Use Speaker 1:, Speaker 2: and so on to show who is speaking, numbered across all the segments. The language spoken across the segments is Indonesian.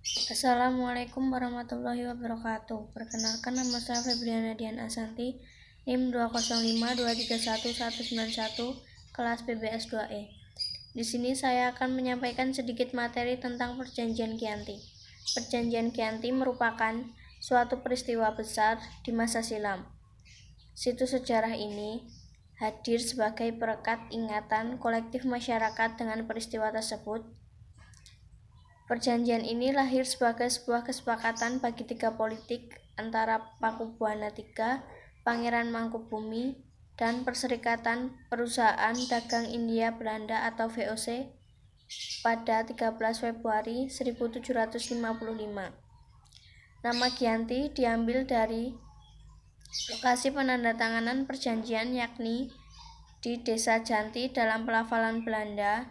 Speaker 1: Assalamualaikum warahmatullahi wabarakatuh. Perkenalkan, nama saya Febriana Dian Asanti, NIM 205231191, kelas PBS 2E. Di sini saya akan menyampaikan sedikit materi tentang Perjanjian Chianti. Perjanjian Chianti merupakan suatu peristiwa besar di masa silam. Situs sejarah ini hadir sebagai perekat ingatan kolektif masyarakat dengan peristiwa tersebut. Perjanjian ini lahir sebagai sebuah kesepakatan bagi tiga politik antara Pakubuana III, Pangeran Mangkubumi, dan Perserikatan Perusahaan Dagang India Belanda atau VOC pada 13 Februari 1755. Nama Chianti diambil dari lokasi penandatanganan perjanjian, yakni di Desa Janti. Dalam pelafalan Belanda,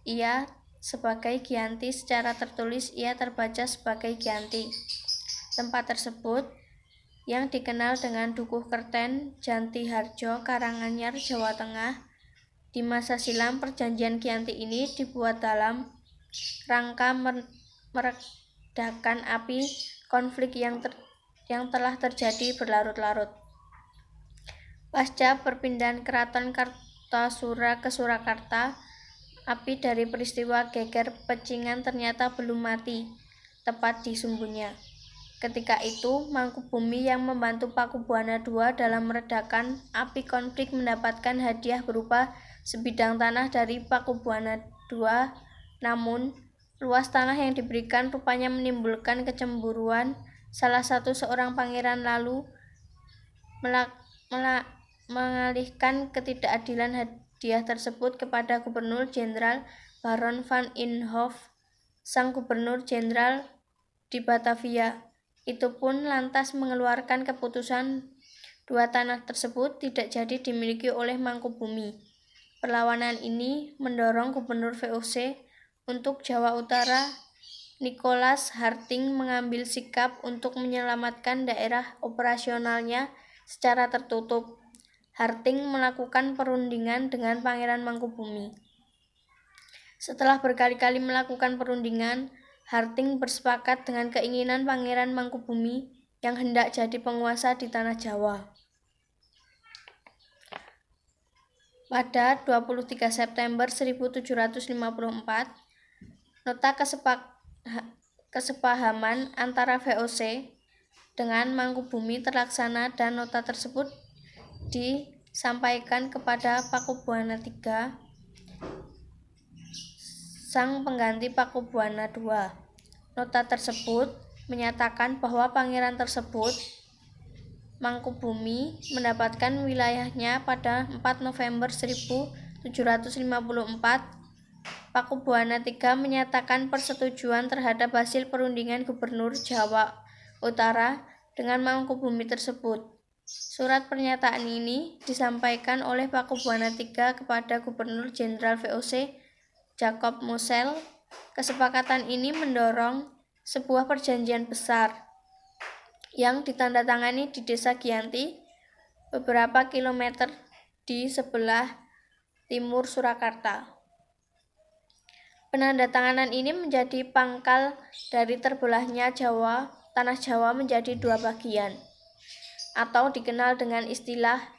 Speaker 1: ia sebagai Gianti, secara tertulis ia terbaca sebagai Gianti. Tempat tersebut yang dikenal dengan Dukuh Kerten, Janti Harjo, Karanganyar, Jawa Tengah. Di masa silam, perjanjian Gianti ini dibuat dalam rangka meredakan api konflik yang telah terjadi berlarut-larut. Pasca perpindahan Keraton Kartasura ke Surakarta, api dari peristiwa geger Pecingan ternyata belum mati tepat di sumbunya. Ketika itu, Mangkubumi yang membantu Pakubuana II dalam meredakan api konflik mendapatkan hadiah berupa sebidang tanah dari Pakubuana II. Namun, luas tanah yang diberikan rupanya menimbulkan kecemburuan salah seorang pangeran, lalu mengalihkan ketidakadilan hadiah tersebut kepada Gubernur Jenderal Baron van Inhofe, sang Gubernur Jenderal di Batavia. Itu pun lantas mengeluarkan keputusan dua tanah tersebut tidak jadi dimiliki oleh Mangkubumi. Perlawanan ini mendorong Gubernur VOC untuk Jawa Utara, Nicholas Harting, mengambil sikap untuk menyelamatkan daerah operasionalnya secara tertutup. Harting melakukan perundingan dengan Pangeran Mangkubumi. Setelah berkali-kali melakukan perundingan, Harting bersepakat dengan keinginan Pangeran Mangkubumi yang hendak jadi penguasa di tanah Jawa. Pada 23 September 1754, nota kesepahaman antara VOC dengan Mangkubumi terlaksana dan nota tersebut disampaikan kepada Pakubuana III, sang pengganti Pakubuana II. Nota tersebut menyatakan bahwa pangeran tersebut, Mangkubumi, mendapatkan wilayahnya pada 4 November 1754. Pakubuana III menyatakan persetujuan terhadap hasil perundingan Gubernur Jawa Utara dengan Mangkubumi tersebut. Surat pernyataan ini disampaikan oleh Pakubuana III kepada Gubernur Jenderal VOC Jacob Mosel. Kesepakatan ini mendorong sebuah perjanjian besar yang ditandatangani di Desa Gianti, beberapa kilometer di sebelah timur Surakarta. Penandatanganan ini menjadi pangkal dari terbelahnya tanah Jawa menjadi dua bagian, atau dikenal dengan istilah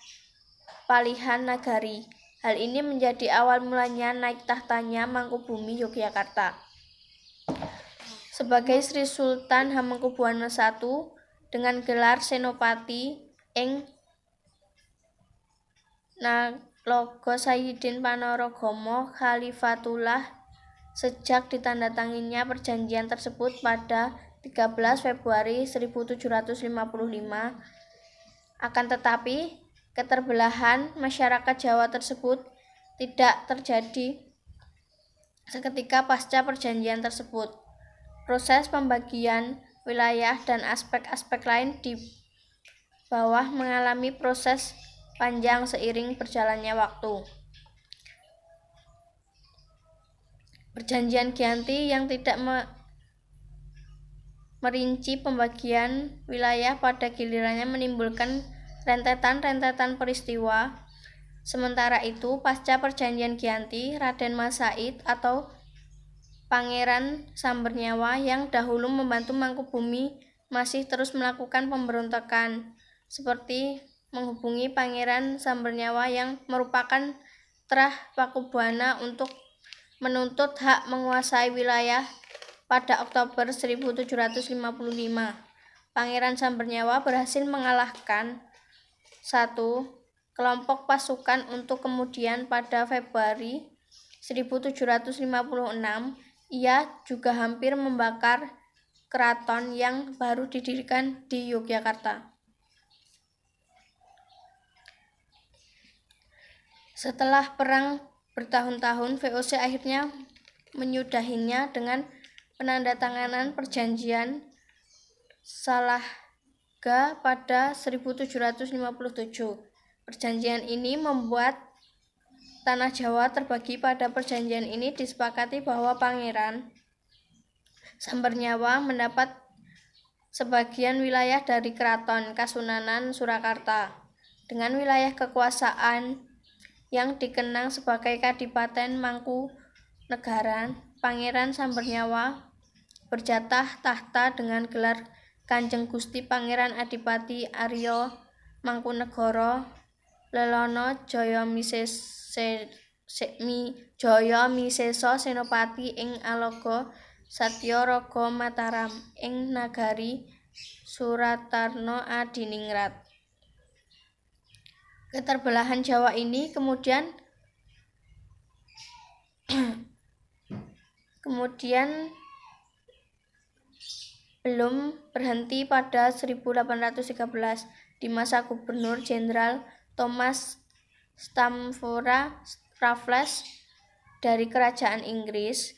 Speaker 1: Palihan Nagari. Hal ini menjadi awal mulanya naik tahtanya Mangkubumi Yogyakarta sebagai Sri Sultan Hamengkubuwana I dengan gelar Senopati ing Naglogo Sayyidin Panorogomo Khalifatullah. Sejak ditandatanganinya perjanjian tersebut pada 13 Februari 1755, akan tetapi keterbelahan masyarakat Jawa tersebut tidak terjadi seketika pasca perjanjian tersebut. Proses pembagian wilayah dan aspek-aspek lain di bawah mengalami proses panjang seiring berjalannya waktu. Perjanjian Gianti yang tidak merinci pembagian wilayah pada gilirannya menimbulkan rentetan peristiwa. Sementara itu, pasca perjanjian Gianti, Raden Mas Said atau Pangeran Sambernyawa yang dahulu membantu Mangkubumi masih terus melakukan pemberontakan, seperti menghubungi Pangeran Sambernyawa yang merupakan Trah Pakubuwana untuk menuntut hak menguasai wilayah. Pada Oktober 1755, Pangeran Sambernyawa berhasil mengalahkan satu kelompok pasukan untuk kemudian pada Februari 1756 ia juga hampir membakar keraton yang baru didirikan di Yogyakarta. Setelah perang bertahun-tahun, VOC akhirnya menyudahinya dengan penandatanganan perjanjian Salahga pada 1757. Perjanjian ini membuat tanah Jawa terbagi. Pada perjanjian ini disepakati bahwa Pangeran Sambernyawa mendapat sebagian wilayah dari Keraton Kasunanan Surakarta dengan wilayah kekuasaan yang dikenang sebagai Kadipaten Mangkunegaran. Pangeran Sambernyawa berjatah tahta dengan gelar Kanjeng Gusti Pangeran Adipati Arya Mangkunegara Lelono Jaya Misesa Senopati ing Alaga Satya Raga Mataram ing Nagari Suratarna Adiningrat. Keterbelahan Jawa ini kemudian belum berhenti pada 1813 di masa Gubernur Jenderal Thomas Stamford Raffles dari Kerajaan Inggris.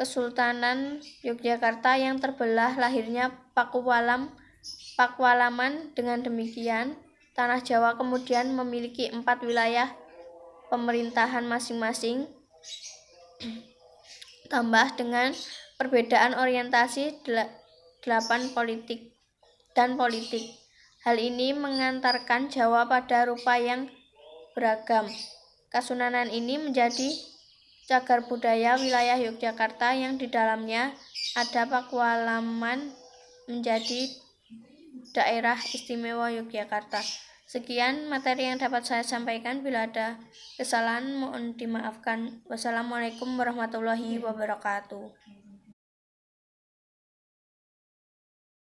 Speaker 1: Kesultanan Yogyakarta yang terbelah, lahirnya Pakualaman. Dengan demikian, tanah Jawa kemudian memiliki 4 wilayah pemerintahan masing-masing, tambah dengan perbedaan orientasi 8 politik. Hal ini mengantarkan Jawa pada rupa yang beragam. Kasunanan ini menjadi cagar budaya wilayah Yogyakarta yang di dalamnya ada Pakualaman menjadi daerah istimewa Yogyakarta. Sekian materi yang dapat saya sampaikan. Bila ada kesalahan mohon dimaafkan. Wassalamualaikum warahmatullahi wabarakatuh.